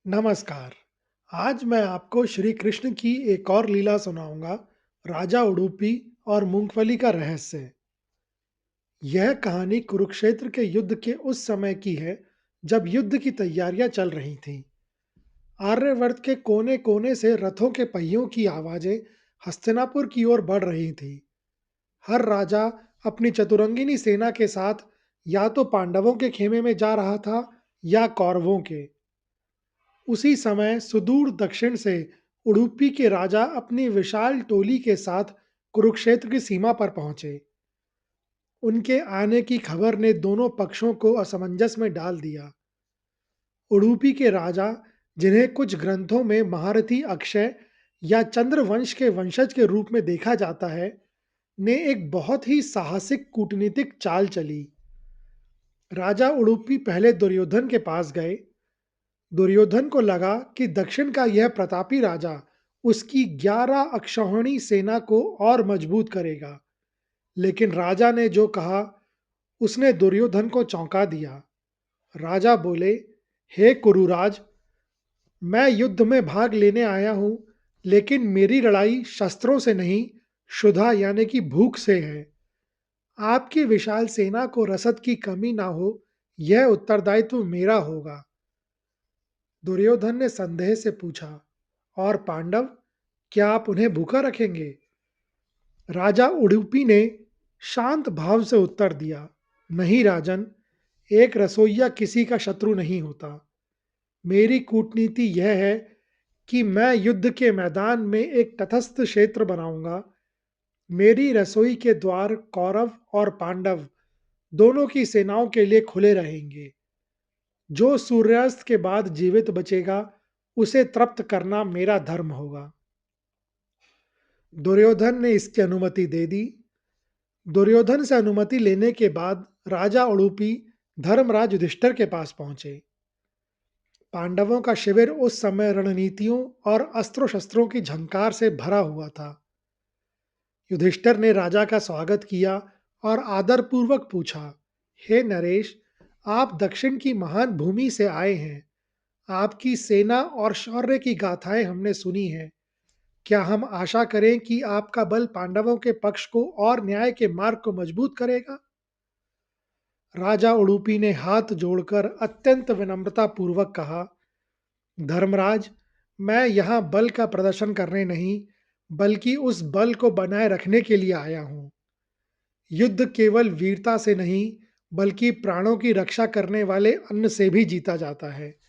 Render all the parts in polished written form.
नमस्कार। आज मैं आपको श्री कृष्ण की एक और लीला सुनाऊंगा, राजा उडुपी और मूंगफली का रहस्य। यह कहानी कुरुक्षेत्र के युद्ध के उस समय की है, जब युद्ध की तैयारियां चल रही थीं। आर्यवर्त के कोने-कोने से रथों के पहियों की आवाजें हस्तिनापुर की ओर बढ़ रही थीं। हर राजा अपनी चतुरंगिनी सेना के साथ या तो पांडवों के खेमे में जा रहा था या कौरवों के। उसी समय सुदूर दक्षिण से उडुपी के राजा अपनी विशाल टोली के साथ कुरुक्षेत्र की सीमा पर पहुंचे। उनके आने की खबर ने दोनों पक्षों को असमंजस में डाल दिया। उडुपी के राजा, जिन्हें कुछ ग्रंथों में महारथी अक्षय या चंद्रवंश के वंशज के रूप में देखा जाता है, ने एक बहुत ही साहसिक कूटनीतिक चाल चली। राजा उडुपी पहले दुर्योधन के पास गए। दुर्योधन को लगा कि दक्षिण का यह प्रतापी राजा उसकी 11 अक्षौहिणी सेना को और मजबूत करेगा। लेकिन राजा ने जो कहा, उसने दुर्योधन को चौंका दिया। राजा बोले, हे कुरुराज, मैं युद्ध में भाग लेने आया हूं, लेकिन मेरी लड़ाई शस्त्रों से नहीं, क्षुधा यानी कि भूख से है। आपकी विशाल सेना को रसद की कमी ना हो, यह उत्तरदायित्व मेरा होगा। दुर्योधन ने संदेह से पूछा, और पांडव, क्या आप उन्हें भूखा रखेंगे? राजा उडुपी ने शांत भाव से उत्तर दिया, नहीं राजन, एक रसोइया किसी का शत्रु नहीं होता। मेरी कूटनीति यह है कि मैं युद्ध के मैदान में एक तटस्थ क्षेत्र बनाऊंगा। मेरी रसोई के द्वार कौरव और पांडव दोनों की सेनाओं के लिए खुले रहेंगे। जो सूर्यास्त के बाद जीवित बचेगा, उसे तृप्त करना मेरा धर्म होगा। दुर्योधन ने इसकी अनुमति दे दी। दुर्योधन से अनुमति लेने के बाद राजा उडुपी धर्मराज युधिष्ठिर के पास पहुंचे। पांडवों का शिविर उस समय रणनीतियों और अस्त्रों शस्त्रों की झंकार से भरा हुआ था। युधिष्ठिर ने राजा का स्वागत किया और आदरपूर्वक पूछा, हे नरेश, आप दक्षिण की महान भूमि से आए हैं। आपकी सेना और शौर्य की गाथाएं हमने सुनी हैं। क्या हम आशा करें कि आपका बल पांडवों के पक्ष को और न्याय के मार्ग को मजबूत करेगा? राजा उडुपी ने हाथ जोड़कर अत्यंत विनम्रता पूर्वक कहा, धर्मराज, मैं यहाँ बल का प्रदर्शन करने नहीं, बल्कि उस बल को बनाए रखने के लिए आया हूँ। युद्ध केवल वीरता से नहीं, बल्कि प्राणों की रक्षा करने वाले अन्न से भी जीता जाता है।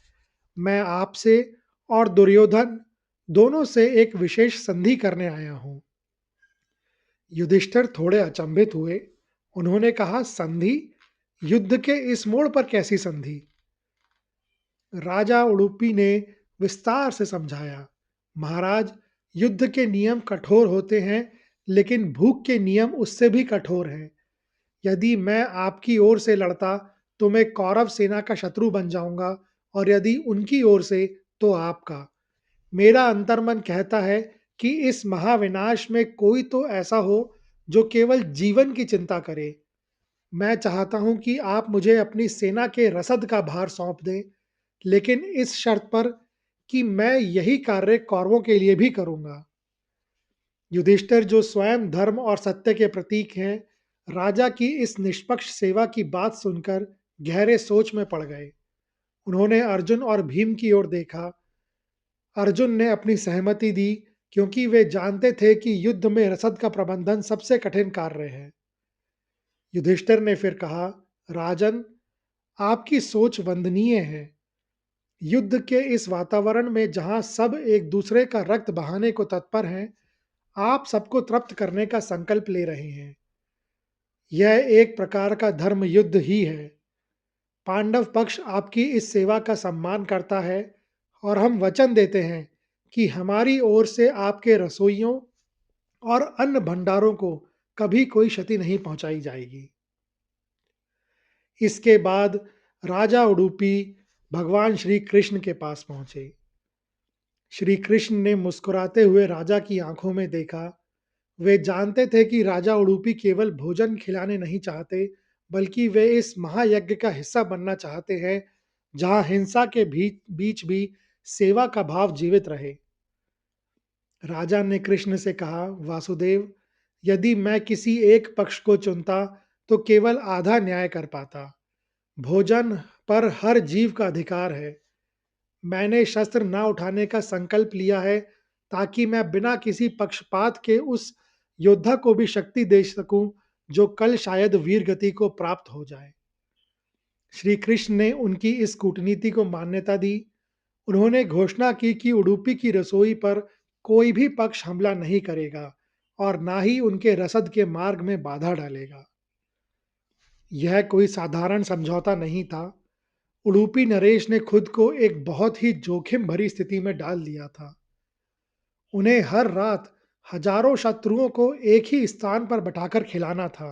मैं आपसे और दुर्योधन दोनों से एक विशेष संधि करने आया हूँ। युधिष्ठिर थोड़े अचंभित हुए। उन्होंने कहा, संधि? युद्ध के इस मोड़ पर कैसी संधि? राजा उडुपी ने विस्तार से समझाया, महाराज, युद्ध के नियम कठोर होते हैं, लेकिन भूख के नियम उससे भी कठोर हैं। यदि मैं आपकी ओर से लड़ता, तो मैं कौरव सेना का शत्रु बन जाऊंगा, और यदि उनकी ओर से, तो आपका। मेरा अंतर्मन कहता है कि इस महाविनाश में कोई तो ऐसा हो जो केवल जीवन की चिंता करे। मैं चाहता हूं कि आप मुझे अपनी सेना के रसद का भार सौंप दें, लेकिन इस शर्त पर कि मैं यही कार्य कौरवों के लिए भी करूंगा। युधिष्ठिर, जो स्वयं धर्म और सत्य के प्रतीक हैं, राजा की इस निष्पक्ष सेवा की बात सुनकर गहरे सोच में पड़ गए। उन्होंने अर्जुन और भीम की ओर देखा। अर्जुन ने अपनी सहमति दी, क्योंकि वे जानते थे कि युद्ध में रसद का प्रबंधन सबसे कठिन कार्य है। युधिष्ठिर ने फिर कहा, राजन, आपकी सोच वंदनीय है। युद्ध के इस वातावरण में जहां सब एक दूसरे का रक्त बहाने को तत्पर हैं, आप सबको तृप्त करने का संकल्प ले रहे हैं। यह एक प्रकार का धर्म युद्ध ही है। पांडव पक्ष आपकी इस सेवा का सम्मान करता है, और हम वचन देते हैं कि हमारी ओर से आपके रसोइयों और अन्न भंडारों को कभी कोई क्षति नहीं पहुंचाई जाएगी। इसके बाद राजा उडुपी भगवान श्री कृष्ण के पास पहुंचे। श्री कृष्ण ने मुस्कुराते हुए राजा की आंखों में देखा। वे जानते थे कि राजा उडुपी केवल भोजन खिलाने नहीं चाहते, बल्कि वे इस महायज्ञ का हिस्सा बनना चाहते हैं, जहां हिंसा के बीच बीच भी सेवा का भाव जीवित रहे। राजा ने कृष्ण से कहा, वासुदेव, यदि मैं किसी एक पक्ष को चुनता तो केवल आधा न्याय कर पाता। भोजन पर हर जीव का अधिकार है। मैंने शस्त्र न उठाने का संकल्प लिया है ताकि मैं बिना किसी पक्षपात के उस योद्धा को भी शक्ति दे सकूं जो कल शायद वीर गति को प्राप्त हो जाए। श्री कृष्ण ने उनकी इस कूटनीति को मान्यता दी। उन्होंने घोषणा की कि उडुपी की रसोई पर कोई भी पक्ष हमला नहीं करेगा और ना ही उनके रसद के मार्ग में बाधा डालेगा। यह कोई साधारण समझौता नहीं था। उडुपी नरेश ने खुद को एक बहुत ही जोखिम भरी स्थिति में डाल दिया था। उन्हें हर रात हजारों शत्रुओं को एक ही स्थान पर बैठाकर खिलाना था।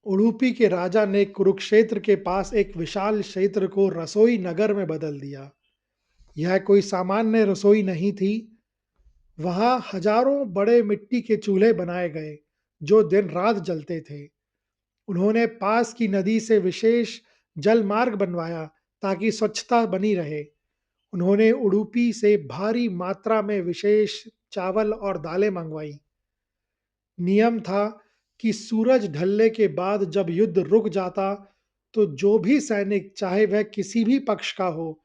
उडुपी के राजा ने कुरुक्षेत्र के पास एक विशाल क्षेत्र को रसोई नगर में बदल दिया। यह कोई सामान्य रसोई नहीं थी। वहां हजारों बड़े मिट्टी के चूल्हे बनाए गए जो दिन रात जलते थे। उन्होंने पास की नदी से विशेष जल मार्ग बनवाया ताकि स्वच्छता बनी रहे। उन्होंने उडुपी से भारी मात्रा में विशेष चावल और दालें मंगवाई। नियम था कि सूरज ढलने के बाद जब युद्ध रुक जाता तो जो भी सैनिक, चाहे वह किसी भी पक्ष का हो,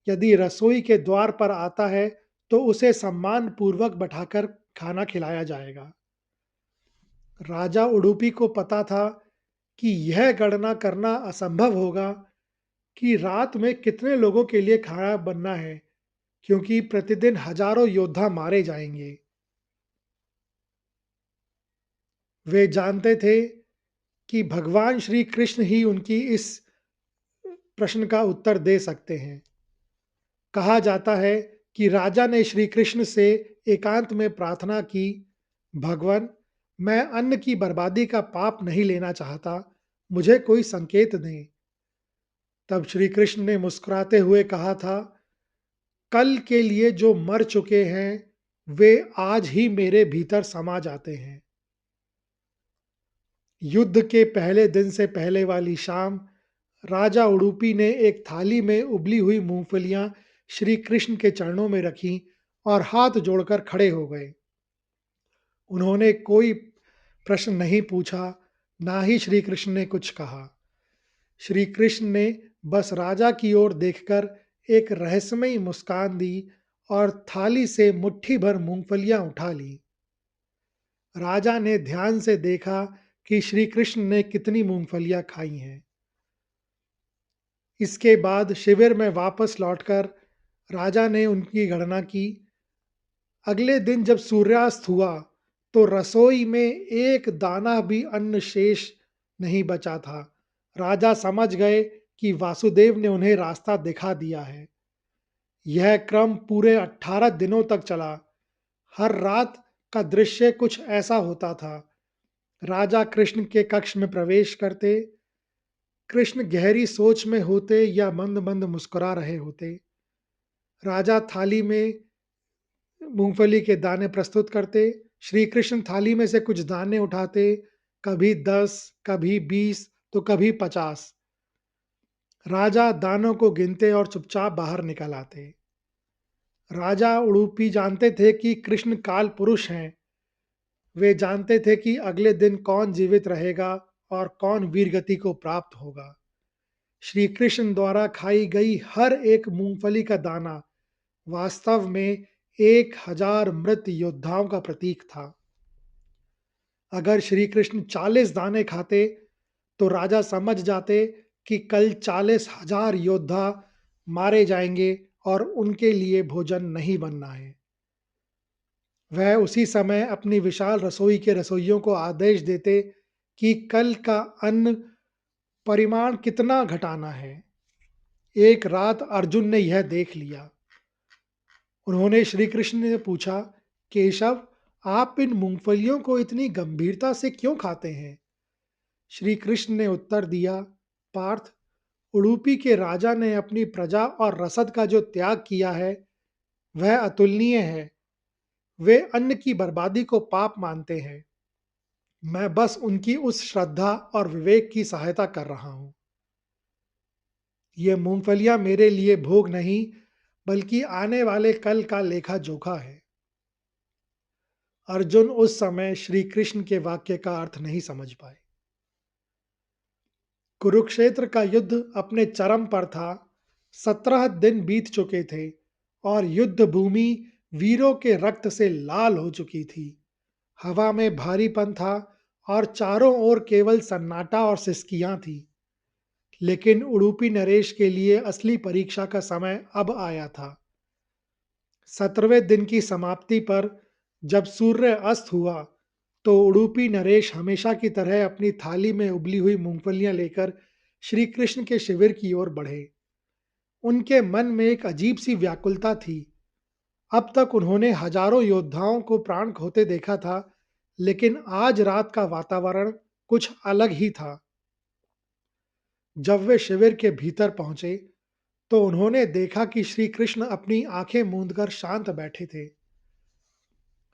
यदि रसोई के द्वार पर आता है तो उसे सम्मान पूर्वक बैठाकर खाना खिलाया जाएगा। राजा उडुपी को पता था कि यह गणना करना असंभव होगा कि रात में कितने लोगों के लिए खाना बनना है, क्योंकि प्रतिदिन हजारों योद्धा मारे जाएंगे। वे जानते थे कि भगवान श्री कृष्ण ही उनकी इस प्रश्न का उत्तर दे सकते हैं। कहा जाता है कि राजा ने श्री कृष्ण से एकांत में प्रार्थना की, भगवान, मैं अन्न की बर्बादी का पाप नहीं लेना चाहता, मुझे कोई संकेत दें। तब श्री कृष्ण ने मुस्कुराते हुए कहा था, कल के लिए जो मर चुके हैं वे आज ही मेरे भीतर समा जाते हैं। युद्ध के पहले दिन से पहले वाली शाम राजा उडुपी ने एक थाली में उबली हुई मूंगफलियां श्री कृष्ण के चरणों में रखी और हाथ जोड़कर खड़े हो गए। उन्होंने कोई प्रश्न नहीं पूछा, ना ही श्री कृष्ण ने कुछ कहा। श्री कृष्ण ने बस राजा की ओर देखकर एक रहस्यमयी मुस्कान दी और थाली से मुट्ठी भर मूंगफलियां उठा ली। राजा ने ध्यान से देखा कि श्री कृष्ण ने कितनी मूंगफलियां खाई हैं। इसके बाद शिविर में वापस लौटकर राजा ने उनकी गणना की। अगले दिन जब सूर्यास्त हुआ तो रसोई में एक दाना भी अन्न शेष नहीं बचा था। राजा समझ गए कि वासुदेव ने उन्हें रास्ता दिखा दिया है। यह क्रम पूरे 18 दिनों तक चला। हर रात का दृश्य कुछ ऐसा होता था। राजा कृष्ण के कक्ष में प्रवेश करते, कृष्ण गहरी सोच में होते या मंद मंद मुस्कुरा रहे होते। राजा थाली में मूंगफली के दाने प्रस्तुत करते। श्री कृष्ण थाली में से कुछ दाने उठाते, कभी 10, कभी 20 तो कभी 50। राजा दानों को गिनते और चुपचाप बाहर निकल आते। राजा उडुपी जानते थे कि कृष्ण काल पुरुष हैं। वे जानते थे कि अगले दिन कौन जीवित रहेगा और कौन वीरगति को प्राप्त होगा। श्री कृष्ण द्वारा खाई गई हर एक मूंगफली का दाना वास्तव में 1000 मृत योद्धाओं का प्रतीक था। अगर श्री कृष्ण 40 दाने खाते तो राजा समझ जाते कि कल 40,000 योद्धा मारे जाएंगे और उनके लिए भोजन नहीं बनना है। वह उसी समय अपनी विशाल रसोई के रसोइयों को आदेश देते कि कल का अन्न परिमाण कितना घटाना है। एक रात अर्जुन ने यह देख लिया। उन्होंने श्री कृष्ण से पूछा, केशव, आप इन मूंगफलियों को इतनी गंभीरता से क्यों खाते हैं? श्री कृष्ण ने उत्तर दिया, पार्थ, उडुपी के राजा ने अपनी प्रजा और रसद का जो त्याग किया है वह अतुलनीय है। वे अन्न की बर्बादी को पाप मानते हैं। मैं बस उनकी उस श्रद्धा और विवेक की सहायता कर रहा हूं। ये मूंगफलियां मेरे लिए भोग नहीं, बल्कि आने वाले कल का लेखा जोखा है। अर्जुन उस समय श्री कृष्ण के वाक्य का अर्थ नहीं समझ पाए। कुरुक्षेत्र का युद्ध अपने चरम पर था। 17 दिन बीत चुके थे और युद्ध भूमि वीरों के रक्त से लाल हो चुकी थी। हवा में भारीपन था और चारों ओर केवल सन्नाटा और सिसकियां थी। लेकिन उडुपी नरेश के लिए असली परीक्षा का समय अब आया था। 17वें दिन की समाप्ति पर जब सूर्य अस्त हुआ, तो उडुपी नरेश हमेशा की तरह अपनी थाली में उबली हुई मूंगफलियां लेकर श्री कृष्ण के शिविर की ओर बढ़े। उनके मन में एक अजीब सी व्याकुलता थी। अब तक उन्होंने हजारों योद्धाओं को प्राण खोते देखा था, लेकिन आज रात का वातावरण कुछ अलग ही था। जब वे शिविर के भीतर पहुंचे, तो उन्होंने देखा कि श्री कृष्ण अपनी आंखें मूंदकर शांत बैठे थे।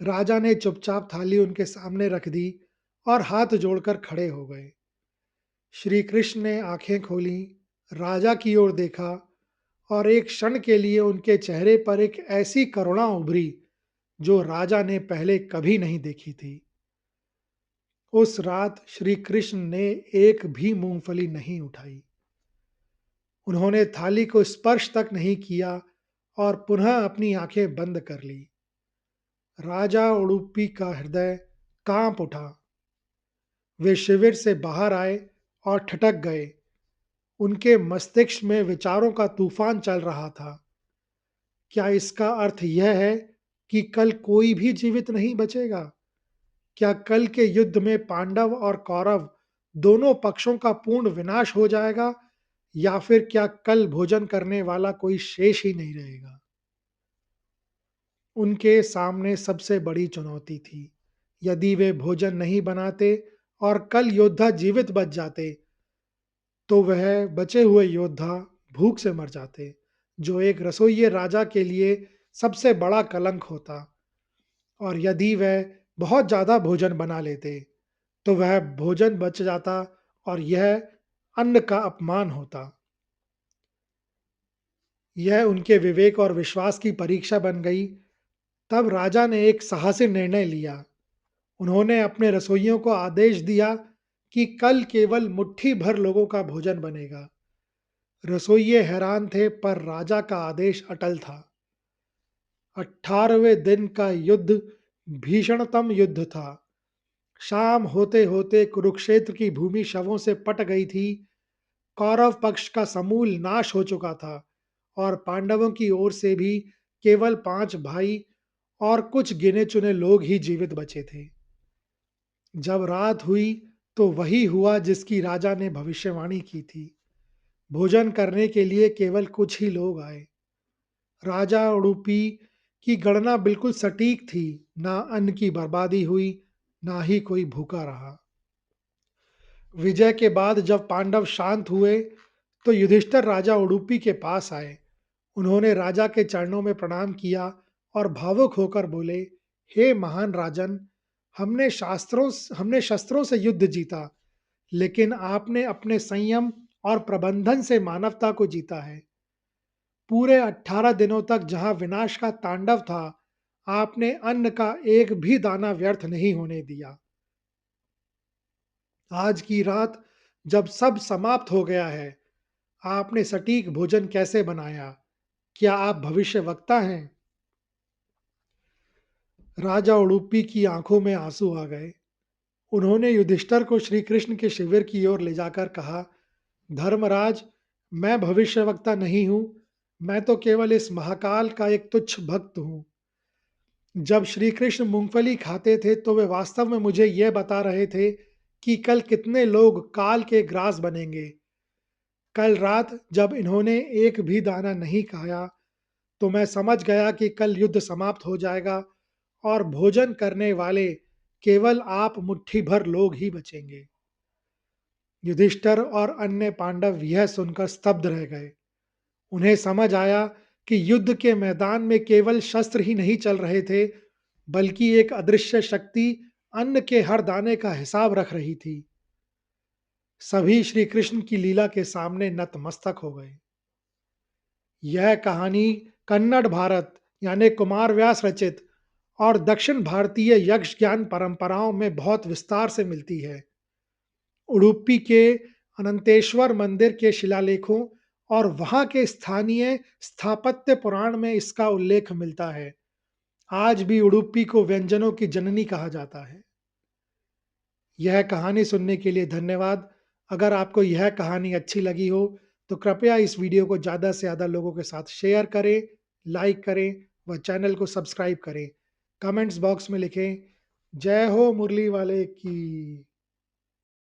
राजा ने चुपचाप थाली उनके सामने रख दी और हाथ जोड़कर खड़े हो गए। श्री कृष्ण ने आंखें खोली, राजा की ओर देखा और एक क्षण के लिए उनके चेहरे पर एक ऐसी करुणा उभरी जो राजा ने पहले कभी नहीं देखी थी। उस रात श्री कृष्ण ने एक भी मूंगफली नहीं उठाई। उन्होंने थाली को स्पर्श तक नहीं किया और पुनः अपनी आंखें बंद कर ली। राजा उडुपी का हृदय कांप उठा। वे शिविर से बाहर आए और ठिठक गए। उनके मस्तिष्क में विचारों का तूफान चल रहा था। क्या इसका अर्थ यह है कि कल कोई भी जीवित नहीं बचेगा? क्या कल के युद्ध में पांडव और कौरव दोनों पक्षों का पूर्ण विनाश हो जाएगा, या फिर क्या कल भोजन करने वाला कोई शेष ही नहीं रहेगा? उनके सामने सबसे बड़ी चुनौती थी। यदि वे भोजन नहीं बनाते और कल योद्धा जीवित बच जाते, तो वह बचे हुए योद्धा भूख से मर जाते, जो एक रसोइये राजा के लिए सबसे बड़ा कलंक होता। और यदि वह बहुत ज़्यादा भोजन बना लेते, तो वह भोजन बच जाता और यह अन्न का अपमान होता। यह उनके विवेक और विश्वास की परीक्षा बन गई। तब राजा ने एक साहसी निर्णय लिया। उन्होंने अपने रसोइयों को आदेश दिया कि कल केवल मुट्ठी भर लोगों का भोजन बनेगा। रसोइये हैरान थे, पर राजा का आदेश अटल था। 18वें दिन का युद्ध भीषणतम युद्ध था। शाम होते होते कुरुक्षेत्र की भूमि शवों से पट गई थी। कौरव पक्ष का समूल नाश हो चुका था और पांडवों की ओर से भी केवल 5 भाई और कुछ गिने चुने लोग ही जीवित बचे थे। जब रात हुई, तो वही हुआ जिसकी राजा ने भविष्यवाणी की थी। भोजन करने के लिए केवल कुछ ही लोग आए। राजा उडुपी की गणना बिल्कुल सटीक थी। ना अन्न की बर्बादी हुई, ना ही कोई भूखा रहा। विजय के बाद जब पांडव शांत हुए, तो युधिष्ठिर राजा उडुपी के पास आए। उन्होंने राजा के चरणों में प्रणाम किया और भावुक होकर बोले, हे महान राजन, हमने शस्त्रों से युद्ध जीता, लेकिन आपने अपने संयम और प्रबंधन से मानवता को जीता है। पूरे 18 दिनों तक जहां विनाश का तांडव था, आपने अन्न का एक भी दाना व्यर्थ नहीं होने दिया। आज की रात जब सब समाप्त हो गया है, आपने सटीक भोजन कैसे बनाया? क्या आप भविष्यवक्ता हैं? राजा उडुपी की आंखों में आंसू आ गए। उन्होंने युधिष्ठिर को श्री कृष्ण के शिविर की ओर ले जाकर कहा, धर्मराज, मैं भविष्यवक्ता नहीं हूं। मैं तो केवल इस महाकाल का एक तुच्छ भक्त हूं। जब श्री कृष्ण मूंगफली खाते थे, तो वे वास्तव में मुझे यह बता रहे थे कि कल कितने लोग काल के ग्रास बनेंगे। कल रात जब इन्होंने एक भी दाना नहीं खाया, तो मैं समझ गया कि कल युद्ध समाप्त हो जाएगा और भोजन करने वाले केवल आप मुट्ठी भर लोग ही बचेंगे। युधिष्ठिर और अन्य पांडव यह सुनकर स्तब्ध रह गए। उन्हें समझ आया कि युद्ध के मैदान में केवल शस्त्र ही नहीं चल रहे थे, बल्कि एक अदृश्य शक्ति अन्न के हर दाने का हिसाब रख रही थी। सभी श्री कृष्ण की लीला के सामने नतमस्तक हो गए। यह कहानी कन्नड़ भारत यानी कुमार व्यास रचित और दक्षिण भारतीय यक्ष ज्ञान परंपराओं में बहुत विस्तार से मिलती है। उडुपी के अनंतेश्वर मंदिर के शिलालेखों और वहां के स्थानीय स्थापत्य पुराण में इसका उल्लेख मिलता है। आज भी उडुपी को व्यंजनों की जननी कहा जाता है। यह कहानी सुनने के लिए धन्यवाद। अगर आपको यह कहानी अच्छी लगी हो तो कृपया इस वीडियो को ज़्यादा से ज़्यादा लोगों के साथ शेयर करें, लाइक करें व चैनल को सब्सक्राइब करें। कमेंट्स बॉक्स में लिखें, जय हो मुरली वाले की।